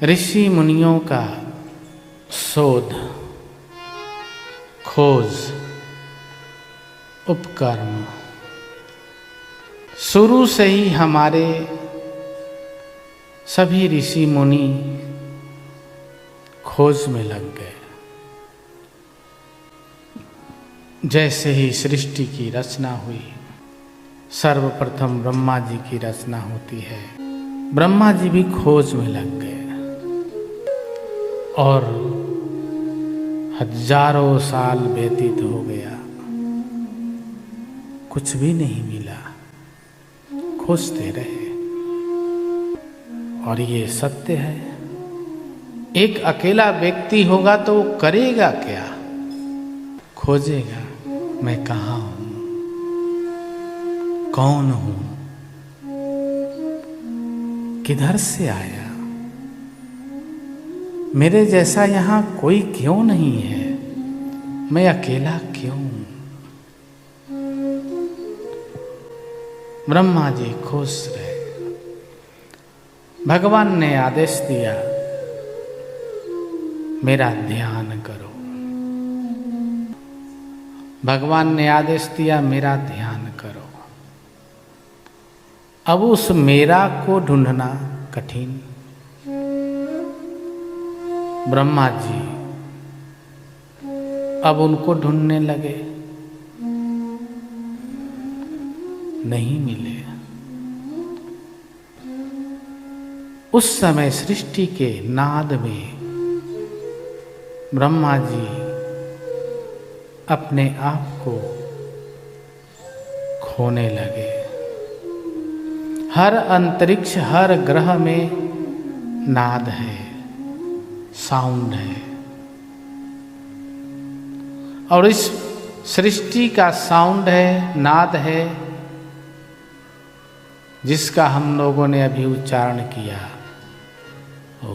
ऋषि मुनियों का शोध, खोज, उपकर्म शुरू से ही हमारे सभी ऋषि मुनि खोज में लग गए। जैसे ही सृष्टि की रचना हुई, सर्वप्रथम ब्रह्मा जी की रचना होती है। ब्रह्मा जी भी खोज में लग गए और हजारों साल व्यतीत हो गया, कुछ भी नहीं मिला। खोजते रहे और ये सत्य है। एक अकेला व्यक्ति होगा तो वो करेगा क्या? खोजेगा, मैं कहाँ हूं, कौन हूं, किधर से आया, मेरे जैसा यहां कोई क्यों नहीं है, मैं अकेला क्यों? ब्रह्मा जी खोज रहे। भगवान ने आदेश दिया, मेरा ध्यान करो। भगवान ने आदेश दिया, मेरा ध्यान करो। अब उस मेरा को ढूंढना कठिन। ब्रह्मा जी अब उनको ढूंढने लगे, नहीं मिले। उस समय सृष्टि के नाद में ब्रह्मा जी अपने आप को खोने लगे। हर अंतरिक्ष, हर ग्रह में नाद है, साउंड है, और इस सृष्टि का साउंड है, नाद है, जिसका हम लोगों ने अभी उच्चारण किया। ओ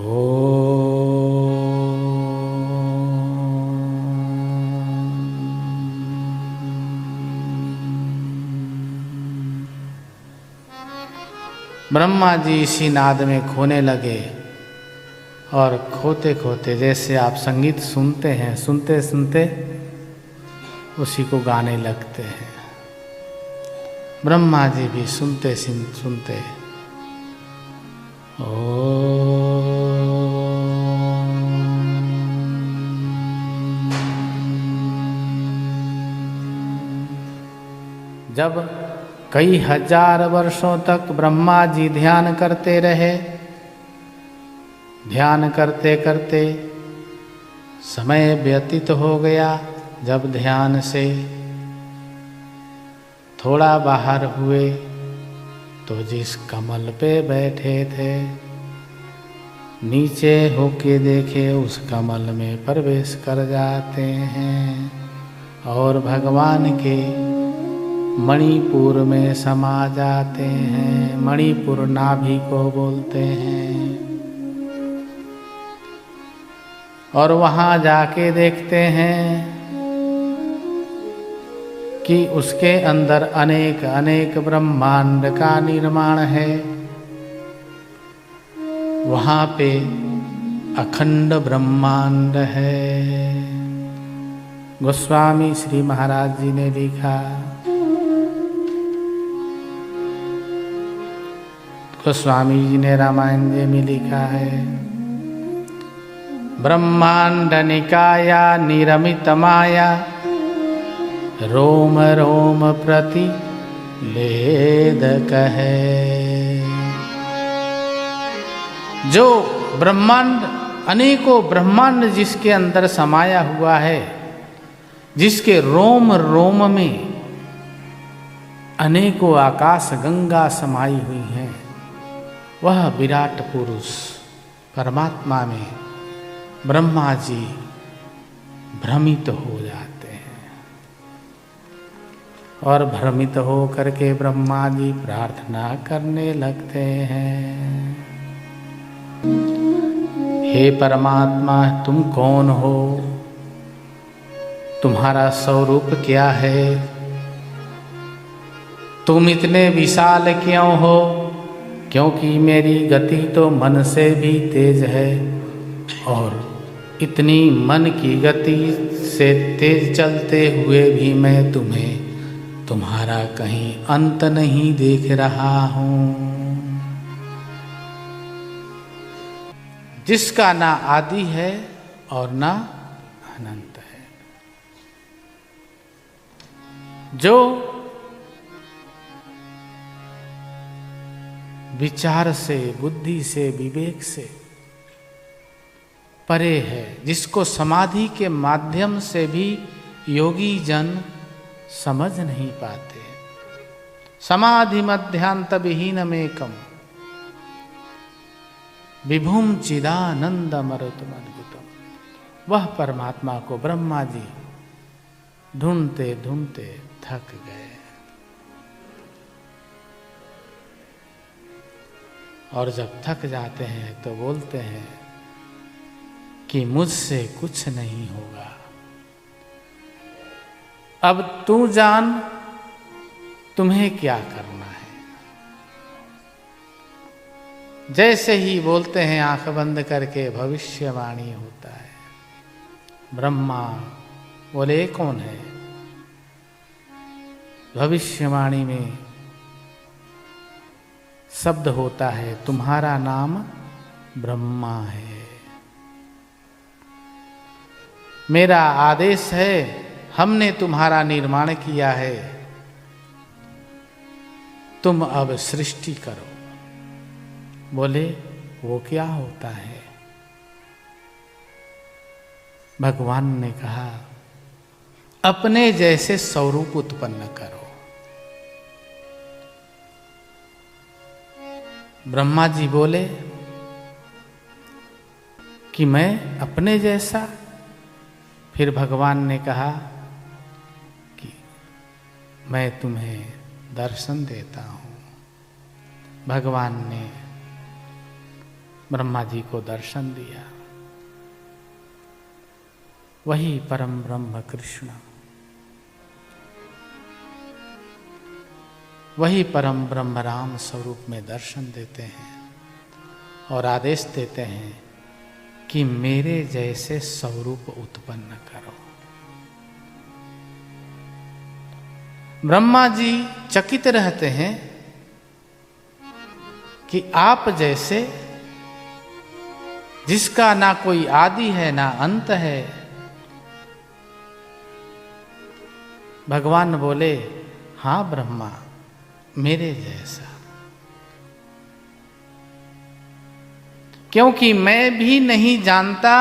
ब्रह्मा जी इसी नाद में खोने लगे और खोते खोते, जैसे आप संगीत सुनते हैं, सुनते सुनते उसी को गाने लगते हैं। ब्रह्मा जी भी सुनते सुनते जब कई हजार वर्षों तक ब्रह्मा जी ध्यान करते रहे, ध्यान करते करते समय व्यतीत हो गया। जब ध्यान से थोड़ा बाहर हुए तो जिस कमल पे बैठे थे, नीचे होके देखे उस कमल में प्रवेश कर जाते हैं और भगवान के मणिपुर में समा जाते हैं। मणिपुर नाभि को बोलते हैं। और वहाँ जाके देखते हैं कि उसके अंदर अनेक अनेक ब्रह्मांड का निर्माण है। वहाँ पे अखंड ब्रह्मांड है। गोस्वामी श्री महाराज जी ने लिखा, गोस्वामी जी ने रामायण जी में लिखा है, ब्रह्मांड निकाया निरमित माया, रोम रोम प्रति लेद कहे। जो ब्रह्मांड, अनेकों ब्रह्मांड जिसके अंदर समाया हुआ है, जिसके रोम रोम में अनेकों आकाश गंगा समाई हुई हैं, वह विराट पुरुष परमात्मा में ब्रह्मा जी भ्रमित हो जाते हैं। और भ्रमित हो करके ब्रह्मा जी प्रार्थना करने लगते हैं, हे परमात्मा, तुम कौन हो? तुम्हारा स्वरूप क्या है? तुम इतने विशाल क्यों हो? क्योंकि मेरी गति तो मन से भी तेज है और इतनी मन की गति से तेज चलते हुए भी मैं तुम्हारा कहीं अंत नहीं देख रहा हूँ। जिसका ना आदि है और ना अनंत है, जो विचार से, बुद्धि से, विवेक से परे है, जिसको समाधि के माध्यम से भी योगी जन समझ नहीं पाते। समाधि मध्यांत विहीनमेकम विभुम चिदानंद मरुतम अद्भुतम। वह परमात्मा को ब्रह्मा जी ढूंढते ढूंढते थक गए और जब थक जाते हैं तो बोलते हैं कि मुझसे कुछ नहीं होगा, अब तू जान तुम्हें क्या करना है। जैसे ही बोलते हैं आंख बंद करके भविष्यवाणी होता है। ब्रह्मा बोले कौन है? भविष्यवाणी में शब्द होता है तुम्हारा नाम ब्रह्मा है, मेरा आदेश है, हमने तुम्हारा निर्माण किया है, तुम अब सृष्टि करो। बोले वो क्या होता है? भगवान ने कहा अपने जैसे स्वरूप उत्पन्न करो। ब्रह्मा जी बोले कि मैं अपने जैसा? फिर भगवान ने कहा कि मैं तुम्हें दर्शन देता हूँ। भगवान ने ब्रह्मा जी को दर्शन दिया। वही परम ब्रह्म कृष्ण, वही परम ब्रह्म राम स्वरूप में दर्शन देते हैं और आदेश देते हैं कि मेरे जैसे स्वरूप उत्पन्न करो। ब्रह्मा जी चकित रहते हैं कि आप जैसे, जिसका ना कोई आदि है ना अंत है। भगवान बोले हाँ ब्रह्मा, मेरे जैसा, क्योंकि मैं भी नहीं जानता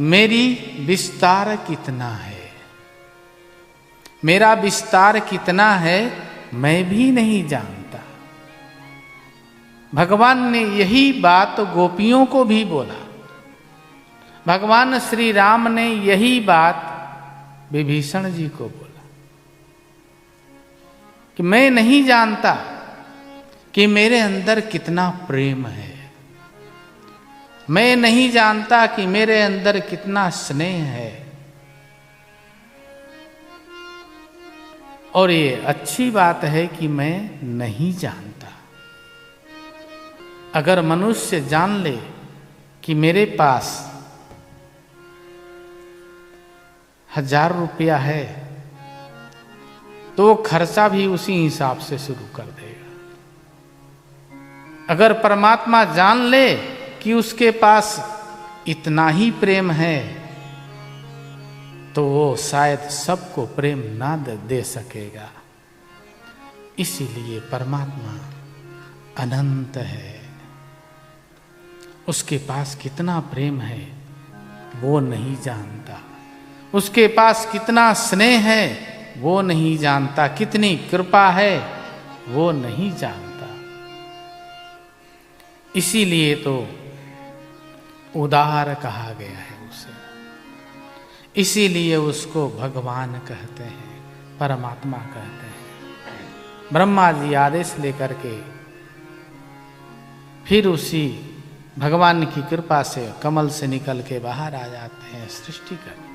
मेरी विस्तार कितना है, मेरा विस्तार कितना है मैं भी नहीं जानता। भगवान ने यही बात गोपियों को भी बोला। भगवान श्री राम ने यही बात विभीषण जी को बोला कि मैं नहीं जानता कि मेरे अंदर कितना प्रेम है, मैं नहीं जानता कि मेरे अंदर कितना स्नेह है। और ये अच्छी बात है कि मैं नहीं जानता। अगर मनुष्य जान ले कि मेरे पास 1000 रुपया है तो वो खर्चा भी उसी हिसाब से शुरू कर देगा। अगर परमात्मा जान ले कि उसके पास इतना ही प्रेम है तो वो शायद सबको प्रेम ना दे सकेगा। इसीलिए परमात्मा अनंत है, उसके पास कितना प्रेम है वो नहीं जानता, उसके पास कितना स्नेह है वो नहीं जानता, कितनी कृपा है वो नहीं जानता। इसीलिए तो उदार कहा गया है उसे, इसीलिए उसको भगवान कहते हैं, परमात्मा कहते हैं। ब्रह्मा जी आदेश लेकर के फिर उसी भगवान की कृपा से कमल से निकल के बाहर आ जाते हैं सृष्टि करते हैं।